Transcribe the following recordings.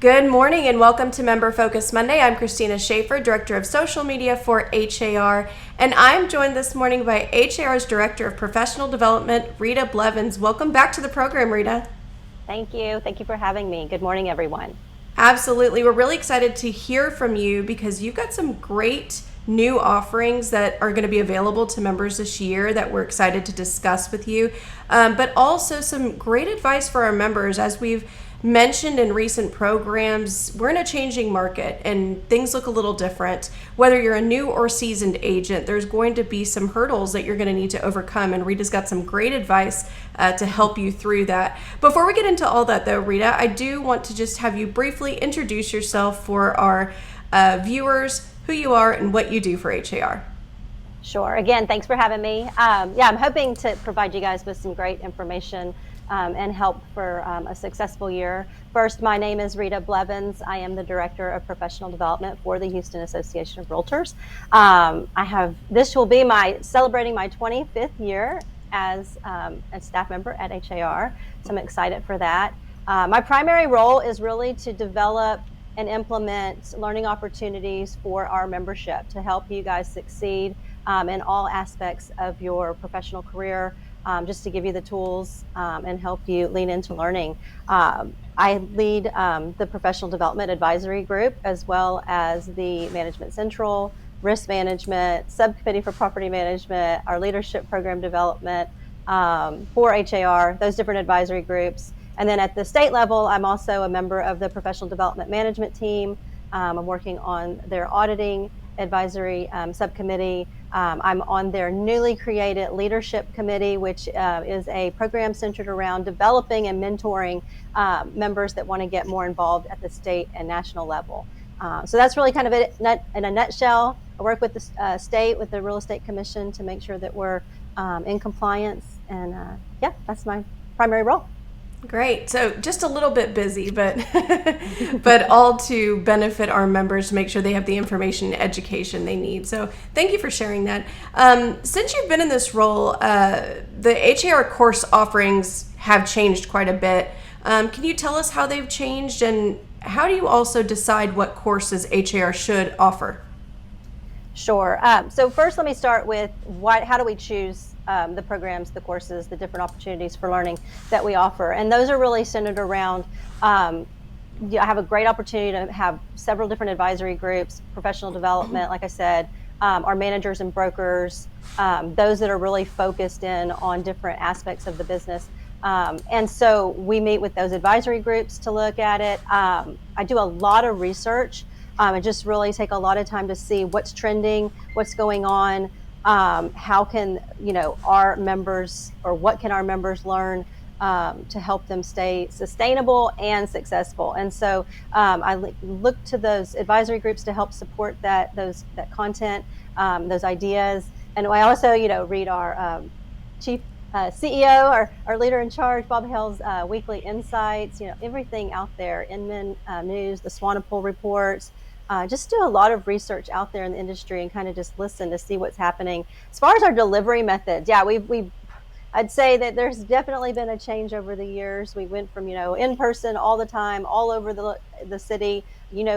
Good morning and welcome to Member Focus Monday. I'm Christina Schaefer, Director of Social Media for HAR, and I'm joined this morning by HAR's Director of Professional Development, Rita Blevins. Welcome back to the program, Rita. Thank you. Thank you for having me. Good morning, everyone. Absolutely. We're really excited to hear from you because you've got some great new offerings that are going to be available to members this year that we're excited to discuss with you, but also some great advice for our members. As we've mentioned in recent programs, we're in a changing market and things look a little different. Whether you're a new or seasoned agent, there's going to be some hurdles that you're going to need to overcome, and Rita's got some great advice to help you through that. Before we get into all that though, Rita, I do want to just have you briefly introduce yourself for our viewers, who you are and what you do for HAR. Sure. Again, thanks for having me. I'm hoping to provide you guys with some great information and help for a successful year. First, my name is Rita Blevins. I am the Director of Professional Development for the Houston Association of Realtors. This will be celebrating my 25th year as a staff member at HAR, so I'm excited for that. My primary role is really to develop and implement learning opportunities for our membership to help you guys succeed in all aspects of your professional career, just to give you the tools and help you lean into learning. I lead the Professional Development Advisory Group, as well as the Management Central, Risk Management, Subcommittee for Property Management, our Leadership Program Development for HAR, those different advisory groups. And then at the state level, I'm also a member of the Professional Development Management team. I'm working on their auditing advisory subcommittee. I'm on their newly created leadership committee, which is a program centered around developing and mentoring members that want to get more involved at the state and national level. So that's really kind of it in a nutshell. I work with the state, with the Real Estate Commission, to make sure that we're in compliance. And that's my primary role. Great. So just a little bit busy, but but all to benefit our members, to make sure they have the information and education they need. So thank you for sharing that. Since you've been in this role, the HAR course offerings have changed quite a bit. Can you tell us how they've changed, and how do you also decide what courses HAR should offer? Sure. So first, let me start with how do we choose the programs, the courses, the different opportunities for learning that we offer. And those are really centered around, I have a great opportunity to have several different advisory groups, professional development, like I said, our managers and brokers, those that are really focused in on different aspects of the business. And so we meet with those advisory groups to look at it. I do a lot of research. And just really take a lot of time to see what's trending, what's going on, how can our members, or what can our members learn to help them stay sustainable and successful. And so I look to those advisory groups to help support that content, those ideas. And I also read our chief CEO, our leader in charge, Bob Hale's weekly insights, everything out there, Inman News, the Swanepoel reports. Just do a lot of research out there in the industry and kind of just listen to see what's happening. As far as our delivery methods, I'd say that there's definitely been a change over the years. We went from, in person all the time, all over the city.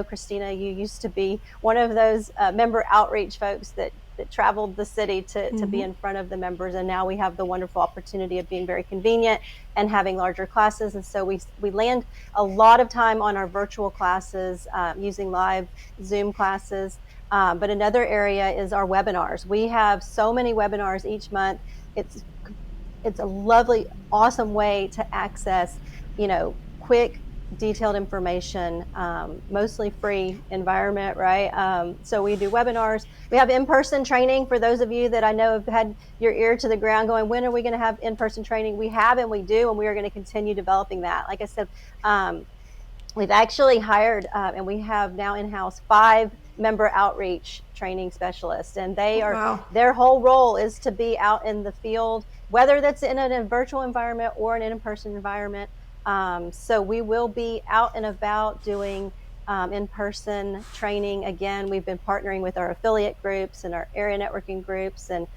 Christina, you used to be one of those member outreach folks that traveled the city to be in front of the members. And now we have the wonderful opportunity of being very convenient and having larger classes. And so we land a lot of time on our virtual classes, using live Zoom classes. But another area is our webinars. We have so many webinars each month. It's a lovely, awesome way to access, quick, detailed information, mostly free environment, right? So we do webinars. We have in-person training for those of you that I know have had your ear to the ground going, when are we going to have in-person training? We have, and we do, and we are going to continue developing that. Like I said, we've actually hired, and we have now in-house 5 member outreach training specialists, and their whole role is to be out in the field, whether that's in a virtual environment or an in-person environment. So we will be out and about doing in-person training. Again, we've been partnering with our affiliate groups and our area networking groups, and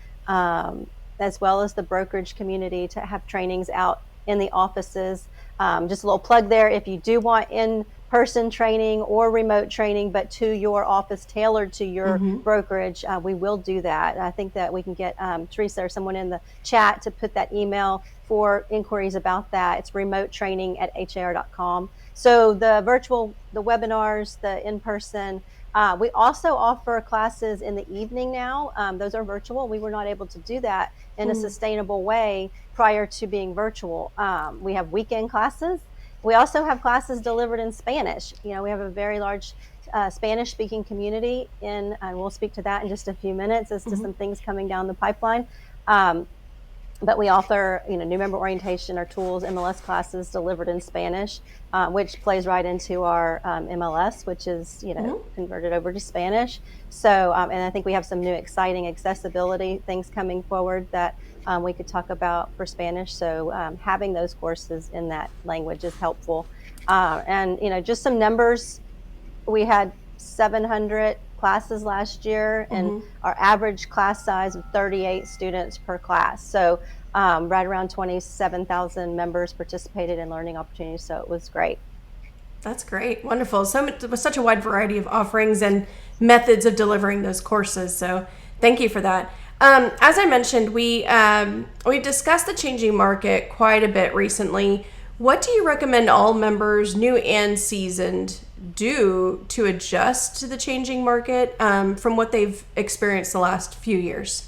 as well as the brokerage community, to have trainings out in the offices. Just a little plug there. If you do want in in-person training or remote training, but to your office, tailored to your brokerage, we will do that. I think that we can get Teresa or someone in the chat to put that email for inquiries about that. It's remotetraining@har.com. So the virtual, the webinars, the in-person, we also offer classes in the evening now. Those are virtual. We were not able to do that in a sustainable way prior to being virtual. We have weekend classes. We also have classes delivered in Spanish. We have a very large Spanish speaking community and we'll speak to that in just a few minutes as to some things coming down the pipeline. But we offer, new member orientation or tools, MLS classes delivered in Spanish, which plays right into our MLS, which is, converted over to Spanish. So, and I think we have some new exciting accessibility things coming forward that we could talk about for Spanish. So having those courses in that language is helpful. And, just some numbers. We had 700 classes last year and our average class size of 38 students per class. So right around 27,000 members participated in learning opportunities. So it was great. That's great. Wonderful. With such a wide variety of offerings and methods of delivering those courses. So thank you for that. As I mentioned, we discussed the changing market quite a bit recently. What do you recommend all members, new and seasoned, do to adjust to the changing market from what they've experienced the last few years?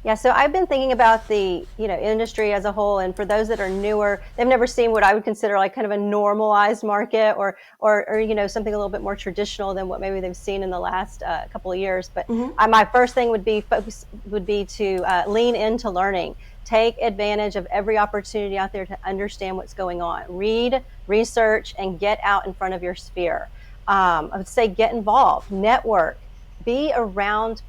Yeah, so I've been thinking about the industry as a whole, and for those that are newer, they've never seen what I would consider like kind of a normalized market, or something a little bit more traditional than what maybe they've seen in the last couple of years. But my first thing would be to lean into learning. Take advantage of every opportunity out there to understand what's going on. Read, research, and get out in front of your sphere. I would say get involved, network, be around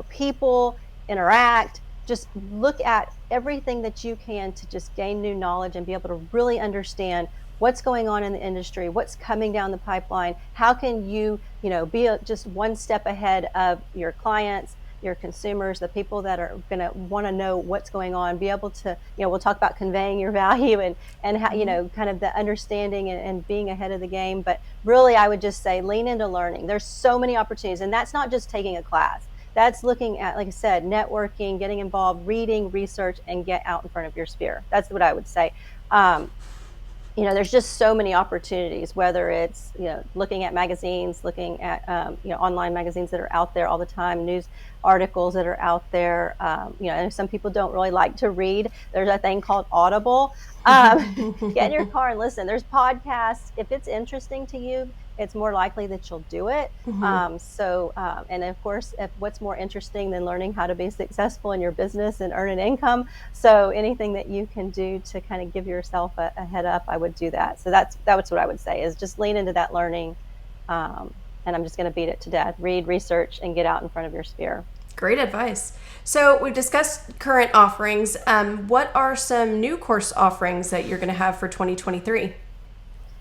people, interact, just look at everything that you can to just gain new knowledge and be able to really understand what's going on in the industry, what's coming down the pipeline. How can you, be just one step ahead of your clients, your consumers, the people that are going to want to know what's going on, be able to, we'll talk about conveying your value and how, kind of the understanding and being ahead of the game. But really, I would just say lean into learning. There's so many opportunities, and that's not just taking a class. That's looking at, like I said, networking, getting involved, reading, research, and get out in front of your sphere. That's what I would say. There's just so many opportunities, whether it's, looking at magazines, looking at, online magazines that are out there all the time, news articles that are out there. And some people don't really like to read. There's a thing called Audible. Get in your car and listen. There's podcasts. If it's interesting to you, it's more likely that you'll do it. And of course, if what's more interesting than learning how to be successful in your business and earn an income. So anything that you can do to kind of give yourself a head up, I would do that. So that's what I would say is just lean into that learning. And I'm just going to beat it to death. Read, research, and get out in front of your sphere. Great advice. So we've discussed current offerings. What are some new course offerings that you're going to have for 2023?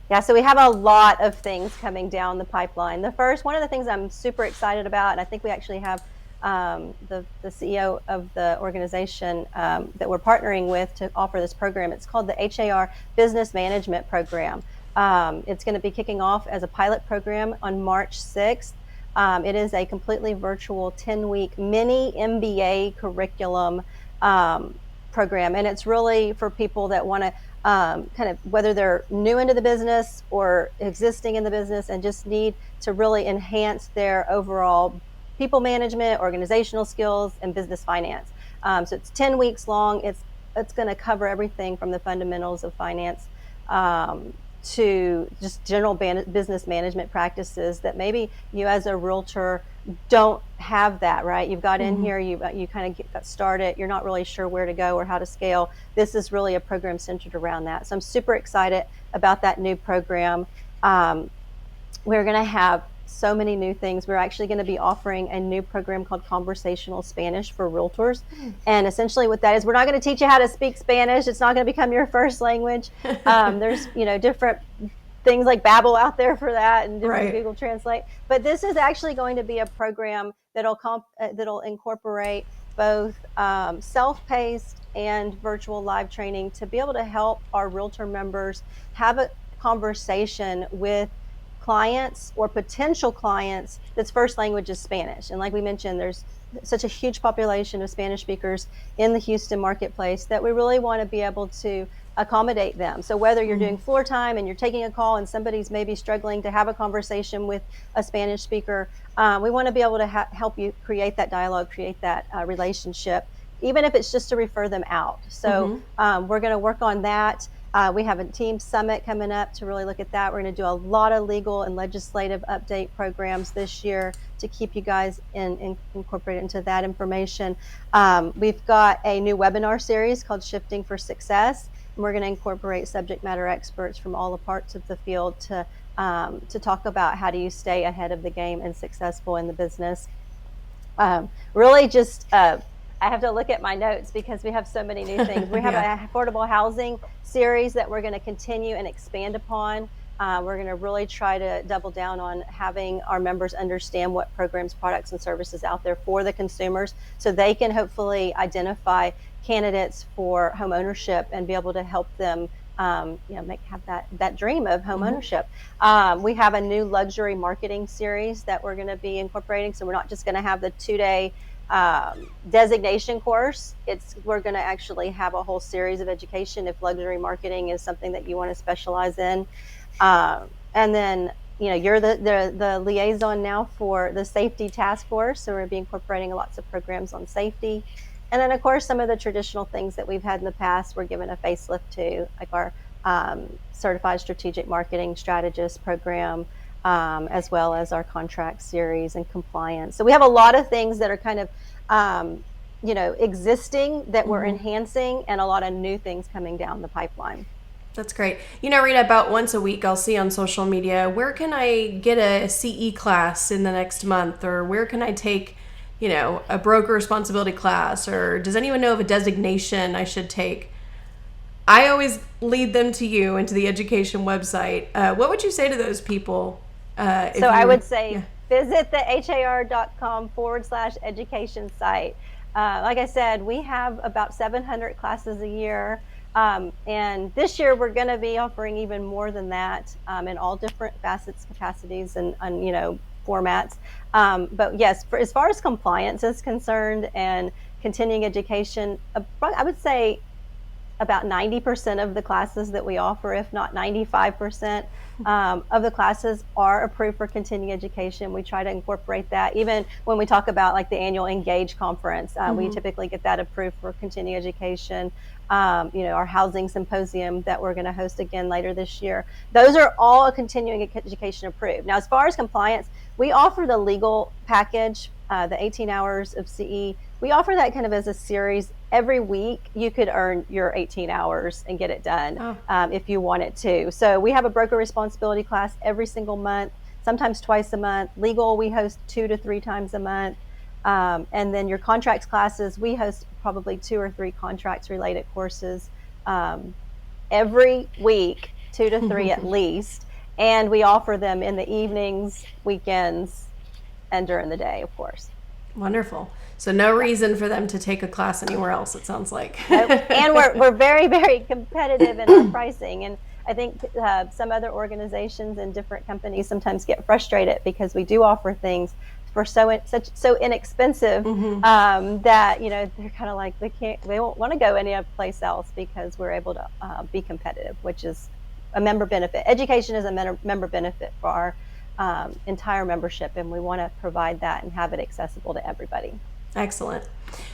Yeah, so we have a lot of things coming down the pipeline. One of the things I'm super excited about, and I think we actually have the CEO of the organization that we're partnering with to offer this program. It's called the HAR Business Management Program. It's going to be kicking off as a pilot program on March 6th. It is a completely virtual 10-week mini MBA curriculum program, and it's really for people that want to kind of, whether they're new into the business or existing in the business and just need to really enhance their overall people management, organizational skills, and business finance. So it's 10 weeks long. It's going to cover everything from the fundamentals of finance to just general business management practices that maybe you as a realtor don't have that, right? You've got in here, you kind of got started, you're not really sure where to go or how to scale. This is really a program centered around that. So I'm super excited about that new program. We're going to have so many new things. We're actually going to be offering a new program called Conversational Spanish for Realtors. And essentially what that is, we're not going to teach you how to speak Spanish. It's not going to become your first language. There's, different things like Babbel out there for that and Google Translate. But this is actually going to be a program that'll incorporate both self-paced and virtual live training to be able to help our realtor members have conversation with clients or potential clients that's first language is Spanish. And like we mentioned, there's such a huge population of Spanish speakers in the Houston marketplace that we really want to be able to accommodate them. So whether you're doing floor time and you're taking a call and somebody's maybe struggling to have a conversation with a Spanish speaker, we want to be able to help you create that dialogue, create that relationship, even if it's just to refer them out. So we're going to work on that. We have a team summit coming up to really look at that. We're going to do a lot of legal and legislative update programs this year to keep you guys incorporated into that information. We've got a new webinar series called Shifting for Success. And we're going to incorporate subject matter experts from all the parts of the field to talk about how do you stay ahead of the game and successful in the business. Really just I have to look at my notes because we have so many new things. We have an affordable housing series that we're going to continue and expand upon. We're going to really try to double down on having our members understand what programs, products, and services out there for the consumers so they can hopefully identify candidates for home ownership and be able to help them have that dream of home ownership. We have a new luxury marketing series that we're going to be incorporating. So we're not just going to have the 2-day designation course. We're going to actually have a whole series of education if luxury marketing is something that you want to specialize in. And then, you're the liaison now for the safety task force. So we'll be incorporating lots of programs on safety. And then, of course, some of the traditional things that we've had in the past, we're given a facelift to, like our Certified Strategic Marketing Strategist program, as well as our contract series and compliance. So we have a lot of things that are kind of, existing that we're enhancing, and a lot of new things coming down the pipeline. That's great. Rita, about once a week I'll see on social media, where can I get a CE class in the next month? Or where can I take, a broker responsibility class? Or does anyone know of a designation I should take? I always lead them to you and to the education website. What would you say to those people? I would say visit the har.com/education site. Like I said, we have about 700 classes a year. And this year we're going to be offering even more than that in all different facets, capacities, and formats. But yes, as far as compliance is concerned and continuing education, I would say about 90% of the classes that we offer, if not 95%, of the classes are approved for continuing education. We try to incorporate that. Even when we talk about like the annual Engage conference, we typically get that approved for continuing education. Our housing symposium that we're going to host again later this year. Those are all continuing education approved. Now, as far as compliance, we offer the legal package, the 18 hours of CE. We offer that kind of as a series. Every week you could earn your 18 hours and get it done if you wanted to. So we have a broker responsibility class every single month, sometimes twice a month. Legal, we host 2 to 3 times a month. And then your contracts classes, we host probably 2 or 3 contracts related courses every week, 2 to 3 at least. And we offer them in the evenings, weekends, and during the day, of course. Wonderful. So no reason for them to take a class anywhere else, it sounds like. Nope. And we're very, very competitive in our pricing. And I think some other organizations and different companies sometimes get frustrated because we do offer things for so inexpensive that they're kind of like they won't want to go any other place else because we're able to be competitive, which is a member benefit. Education is a member benefit for our entire membership, and we want to provide that and have it accessible to everybody. Excellent.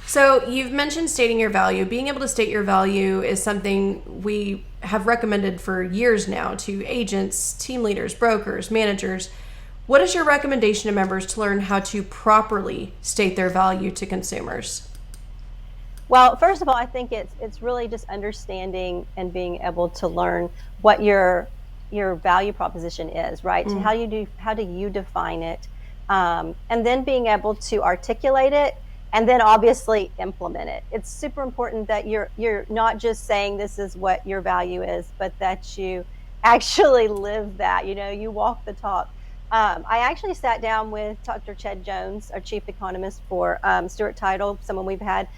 So you've mentioned stating your value. Being able to state your value is something we have recommended for years now to agents, team leaders, brokers, managers. What is your recommendation to members to learn how to properly state their value to consumers? Well, first of all, I think it's really just understanding and being able to learn what your value proposition is, right? So how do you define it? And then being able to articulate it and then obviously implement it. It's super important that you're not just saying this is what your value is, but that you actually live that, you walk the talk. I actually sat down with Dr. Ched Jones, our chief economist for Stewart Title, someone we've had.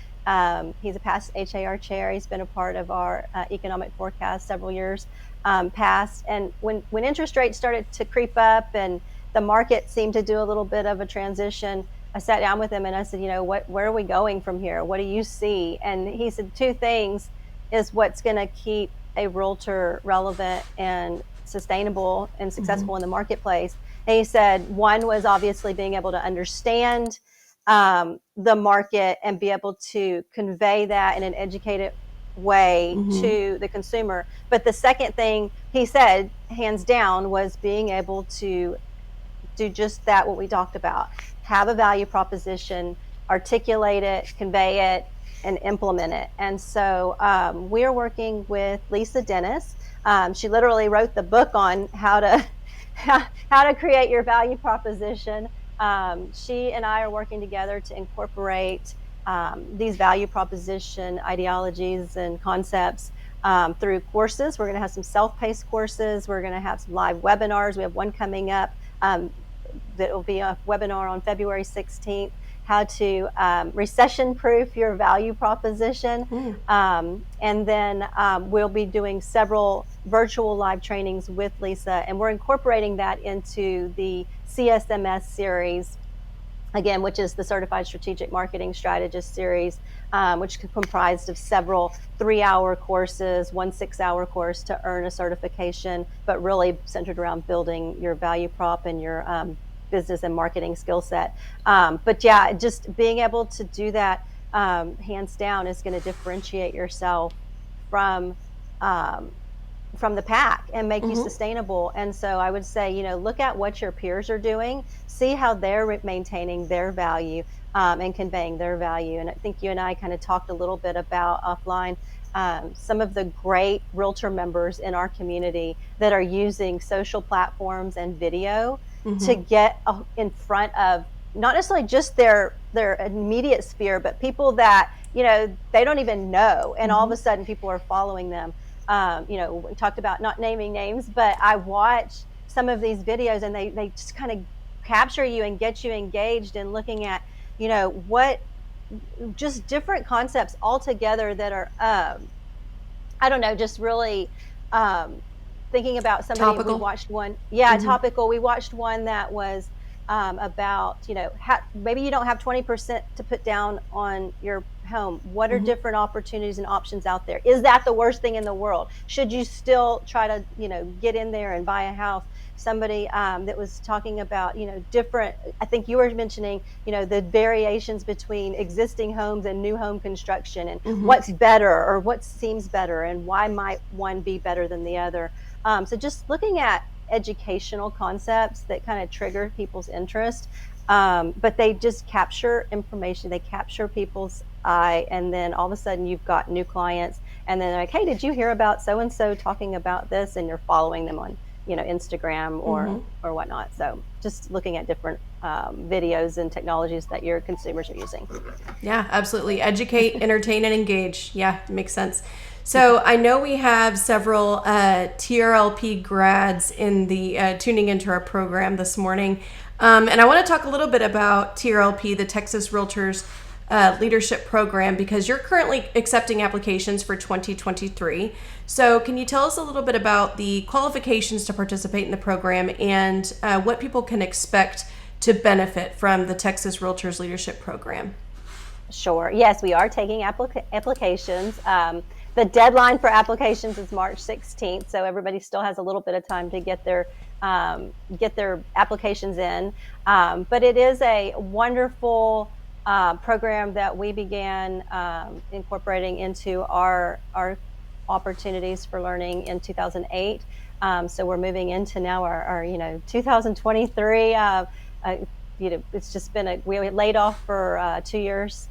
He's a past HAR chair. He's been a part of our economic forecast several years. passed. And when interest rates started to creep up and the market seemed to do a little bit of a transition, I sat down with him and I said, where are we going from here? What do you see? And he said, two things is what's going to keep a realtor relevant and sustainable and successful in the marketplace. And he said, one was obviously being able to understand the market and be able to convey that in an educated way to the consumer. But the second thing he said, hands down, was being able to do just that, what we talked about, have a value proposition, articulate it, convey it, and implement it. And so we're working with Lisa Dennis. She literally wrote the book on how to create your value proposition. She and I are working together to incorporate these value proposition ideologies and concepts through courses. We're going to have some self-paced courses. We're going to have some live webinars. We have one coming up that will be a webinar on February 16th, how to recession-proof your value proposition. And then we'll be doing several virtual live trainings with Lisa, and we're incorporating that into the CSMS series, again, which is the Certified Strategic Marketing Strategist series, which is comprised of several 3-hour courses, one 6-hour course to earn a certification, but really centered around building your value prop and your business and marketing skill set. But yeah, just being able to do that hands down is going to differentiate yourself from the pack and make you sustainable. And so I would say, look at what your peers are doing, see how they're maintaining their value and conveying their value. And I think you and I kind of talked a little bit about offline some of the great realtor members in our community that are using social platforms and video to get in front of not necessarily just their immediate sphere, but people that, they don't even know. And all of a sudden people are following them. We talked about not naming names, but I watch some of these videos and they just kind of capture you and get you engaged in looking at, what just different concepts altogether that are, I don't know, just really thinking about somebody. Topical. We watched one, topical. We watched one that was about, maybe you don't have 20% to put down on your home. What are different opportunities and options out there? Is that the worst thing in the world? Should you still try to, get in there and buy a house? Somebody that was talking about, different, I think you were mentioning, the variations between existing homes and new home construction and what's better or what seems better and why might one be better than the other. So just looking at educational concepts that kind of trigger people's interest, but they just capture information, they capture people's eye, and then all of a sudden you've got new clients, and then like, hey, did you hear about so and so talking about this? And you're following them on Instagram or whatnot. So just looking at different videos and technologies that your consumers are using. Yeah, absolutely. Educate, entertain, and engage. Yeah, makes sense. So I know we have several TRLP grads in the tuning into our program this morning. And I want to talk a little bit about TRLP, the Texas Realtors Leadership Program, because you're currently accepting applications for 2023. So can you tell us a little bit about the qualifications to participate in the program and what people can expect to benefit from the Texas Realtors Leadership Program? Sure. Yes, we are taking applications. The deadline for applications is March 16th, so everybody still has a little bit of time to get their applications in. But it is a wonderful program that we began incorporating into our opportunities for learning in 2008. So we're moving into now our 2023. It's just been we were laid off for 2 years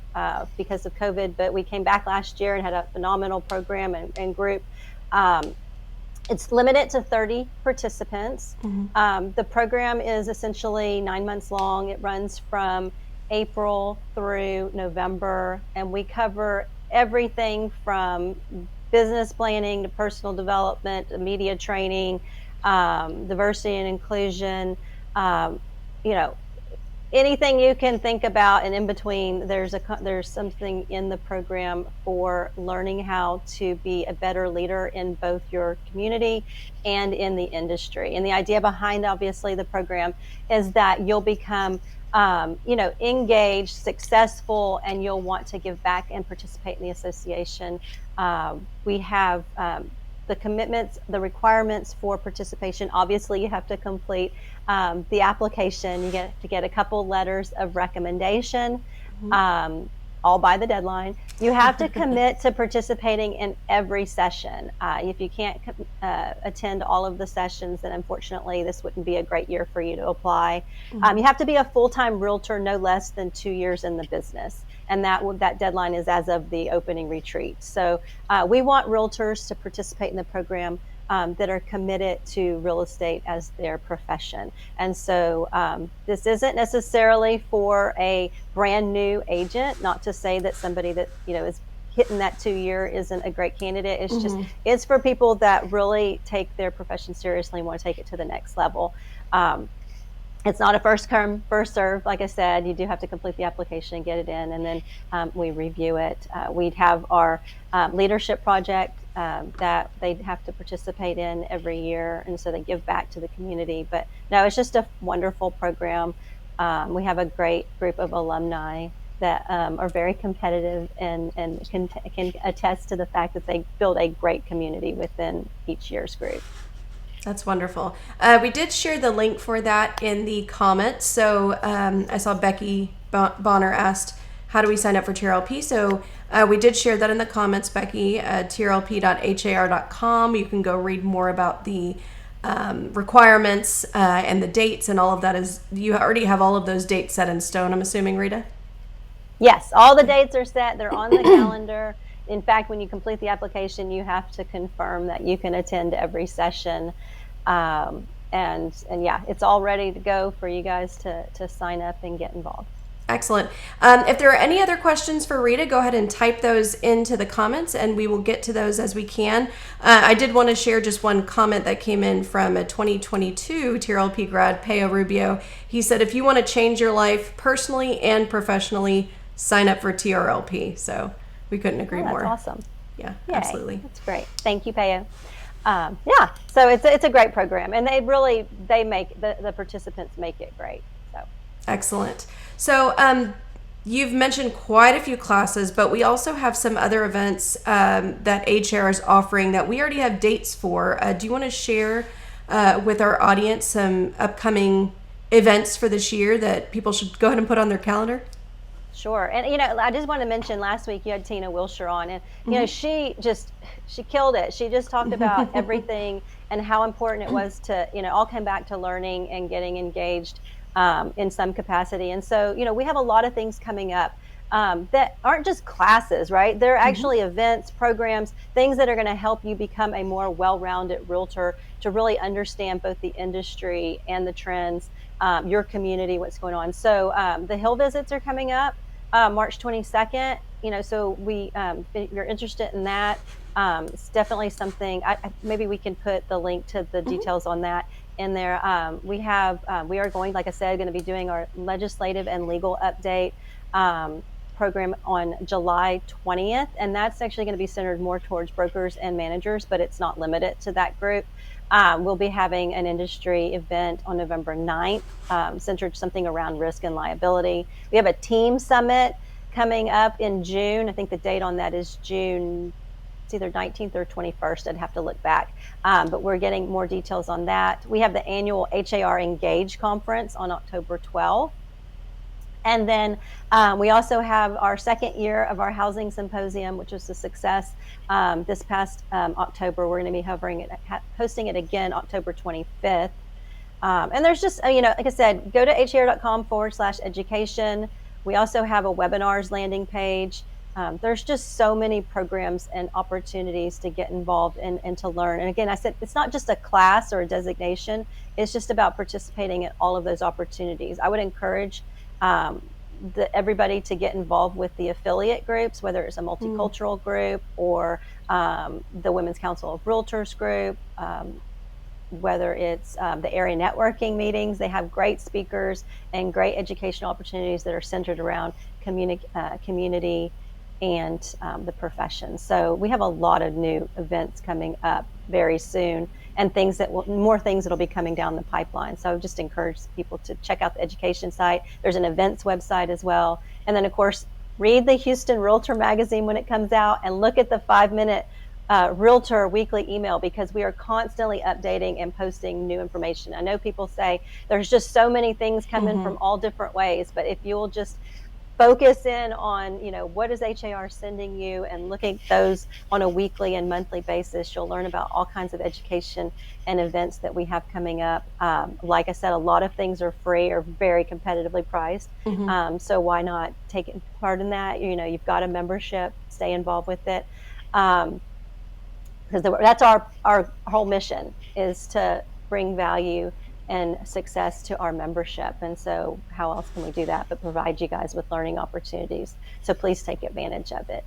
because of COVID, but we came back last year and had a phenomenal program and group. It's limited to 30 participants. The program is essentially 9 months long. It runs from April through November, and we cover everything from business planning to personal development, media training, diversity and inclusion, anything you can think about, and in between, there's something in the program for learning how to be a better leader in both your community and in the industry. And the idea behind, obviously, the program is that you'll become engaged, successful, and you'll want to give back and participate in the association. We have the commitments, the requirements for participation. Obviously, you have to complete the application. You get to get a couple letters of recommendation, all by the deadline. You have to commit to participating in every session. If you can't attend all of the sessions, then unfortunately, this wouldn't be a great year for you to apply. You have to be a full-time realtor, no less than 2 years in the business. And that deadline is as of the opening retreat. So we want realtors to participate in the program that are committed to real estate as their profession. And so this isn't necessarily for a brand new agent, not to say that somebody that, is hitting that 2 year isn't a great candidate. It's just, it's for people that really take their profession seriously and want to take it to the next level. It's not a first come, first serve. Like I said, you do have to complete the application and get it in, and then we review it. We'd have our leadership project that they'd have to participate in every year, and so they give back to the community. But no, it's just a wonderful program. We have a great group of alumni that are very competitive and can attest to the fact that they build a great community within each year's group. That's wonderful. We did share the link for that in the comments. So I saw Becky Bonner asked, how do we sign up for TRLP? So we did share that in the comments, Becky, trlp.har.com. You can go read more about the requirements and the dates and all of that. You already have all of those dates set in stone, I'm assuming, Rita? Yes, all the dates are set. They're on the calendar. In fact, when you complete the application, you have to confirm that you can attend every session. And yeah, it's all ready to go for you guys to sign up and get involved. Excellent. If there are any other questions for Rita, go ahead and type those into the comments and we will get to those as we can. I did want to share just one comment that came in from a 2022 TRLP grad, Peo Rubio. He said, if you want to change your life personally and professionally, sign up for TRLP. So we couldn't agree more. That's awesome. Yeah, Yay. Absolutely. That's great. Thank you, Peo. Yeah, so it's a great program, and they make the participants make it great. So excellent. So you've mentioned quite a few classes, but we also have some other events that HR is offering that we already have dates for. Do you want to share with our audience some upcoming events for this year that people should go ahead and put on their calendar? Sure. And, I just want to mention last week you had Tina Wilshire on, and, she killed it. She just talked about everything and how important it was to, all come back to learning and getting engaged in some capacity. And so, we have a lot of things coming up that aren't just classes, right? They're actually events, programs, things that are going to help you become a more well-rounded realtor to really understand both the industry and the trends, your community, what's going on. So the Hill visits are coming up March 22nd. So if you're interested in that, it's definitely something. Maybe we can put the link to the details on that in there. We are going, like I said, going to be doing our legislative and legal update program on July 20th, and that's actually going to be centered more towards brokers and managers, but it's not limited to that group. We'll be having an industry event on November 9th, centered something around risk and liability. We have a team summit coming up in June. I think the date on that is June, it's either 19th or 21st. I'd have to look back. But we're getting more details on that. We have the annual HAR Engage conference on October 12th. And then we also have our second year of our housing symposium, which was a success this past October. We're going to be hosting it again October 25th. And there's just, like I said, go to har.com/education. We also have a webinars landing page. There's just so many programs and opportunities to get involved and to learn. And again, I said, it's not just a class or a designation. It's just about participating in all of those opportunities. I would encourage everybody to get involved with the affiliate groups, whether it's a multicultural group or the Women's Council of Realtors group. whether it's the area networking meetings. They have great speakers and great educational opportunities that are centered around community and the profession. So we have a lot of new events coming up very soon, and more things that'll be coming down the pipeline. So I would just encourage people to check out the education site. There's an events website as well. And then, of course, read the Houston Realtor magazine when it comes out, and look at the 5-minute Realtor weekly email, because we are constantly updating and posting new information. I know people say there's just so many things coming from all different ways, but if you'll just focus in on, what is HAR sending you, and look at those on a weekly and monthly basis, you'll learn about all kinds of education and events that we have coming up. Like I said, a lot of things are free or very competitively priced. So why not take part in that? You've got a membership, stay involved with it. Because that's our whole mission, is to bring value and success to our membership. And so how else can we do that but provide you guys with learning opportunities? So please take advantage of it.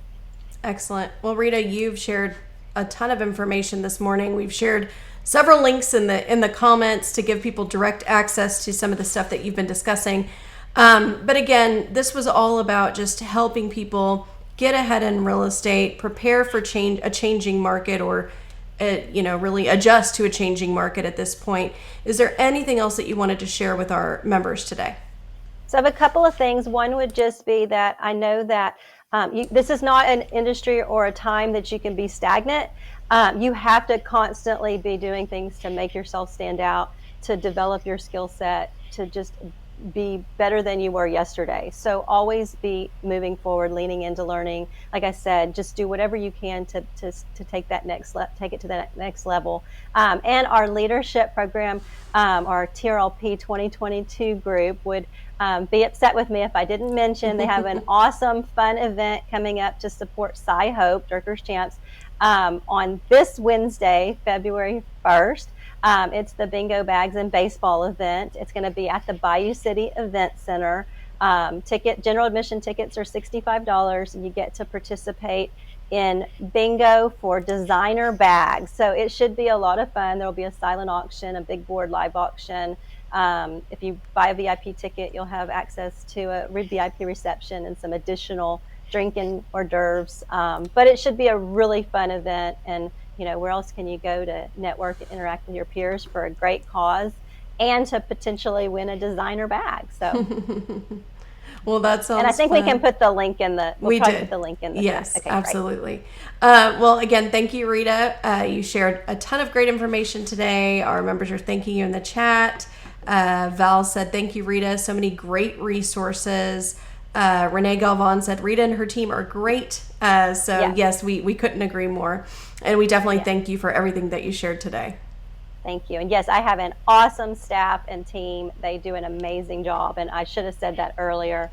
Excellent. Well, Rita, you've shared a ton of information this morning. We've shared several links in the comments to give people direct access to some of the stuff that you've been discussing. But again, this was all about just helping people get ahead in real estate, prepare for a changing market, or really adjust to a changing market at this point. Is there anything else that you wanted to share with our members today? So I have a couple of things. One would just be that I know that this is not an industry or a time that you can be stagnant. You have to constantly be doing things to make yourself stand out, to develop your skill set, to just be better than you were yesterday. So always be moving forward, leaning into learning. Like I said, just do whatever you can to take that take it to that next level. And our leadership program, our TRLP 2022 group would be upset with me if I didn't mention they have an awesome, fun event coming up to support Cy Hope, Dirkers Champs, on this Wednesday, February 1st. It's the Bingo Bags and Baseball event. It's going to be at the Bayou City Event Center. General admission tickets are $65, and you get to participate in bingo for designer bags. So it should be a lot of fun. There'll be a silent auction, a big board live auction. If you buy a VIP ticket, you'll have access to a VIP reception and some additional drinking hors d'oeuvres. But it should be a really fun event. And where else can you go to network and interact with your peers for a great cause and to potentially win a designer bag? So, well, that sounds. And I think fun. we can put the link in the. We did. Put the link in the. Yes, okay, absolutely. Well, again, thank you, Rita. You shared a ton of great information today. Our members are thanking you in the chat. Val said, "Thank you, Rita. So many great resources." Renee Galvan said, "Rita and her team are great." Yes, we couldn't agree more. And we definitely thank you for everything that you shared today. Thank you. And yes, I have an awesome staff and team. They do an amazing job. And I should have said that earlier.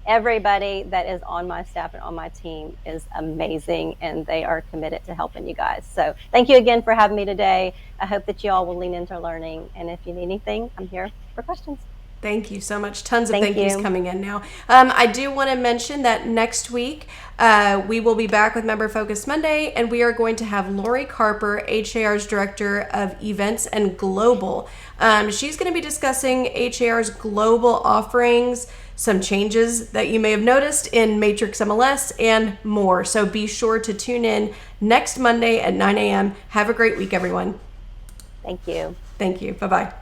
Everybody that is on my staff and on my team is amazing, and they are committed to helping you guys. So thank you again for having me today. I hope that you all will lean into learning. And if you need anything, I'm here for questions. Thank you so much. Tons of thank yous coming in now. I do want to mention that next week we will be back with Member Focus Monday, and we are going to have Lori Carper, HAR's Director of Events and Global. She's going to be discussing HAR's global offerings, some changes that you may have noticed in Matrix MLS, and more. So be sure to tune in next Monday at 9 a.m. Have a great week, everyone. Thank you. Thank you. Bye-bye.